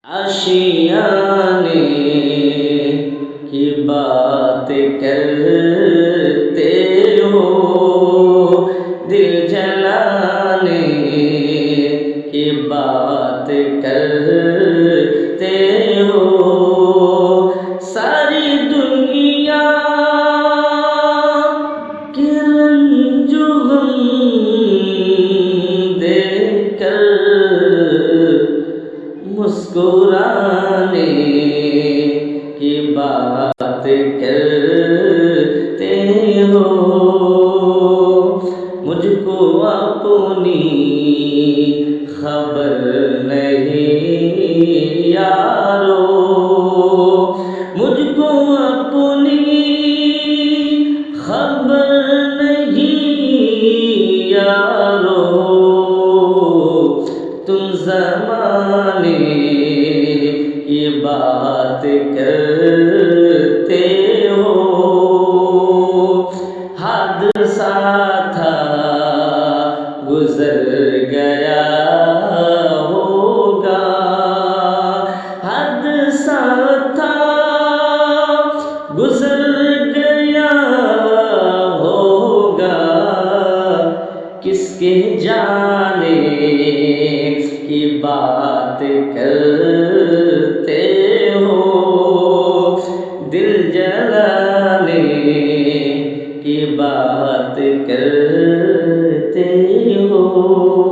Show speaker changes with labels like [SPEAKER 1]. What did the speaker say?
[SPEAKER 1] आशियाने की बात करते हो, दिल जलाने की बात करते हो। सारी दुनिया के रंजो गम देखकर मुस्कुराने की बात करते हो। मुझको अपनी खबर नहीं यारो, मुझको अपनी खबर नहीं यारो। तुम ज़माने की बात करते हो, हादसा था गुजर गया होगा, हादसा था गुजर गया होगा। किसके जाने की बात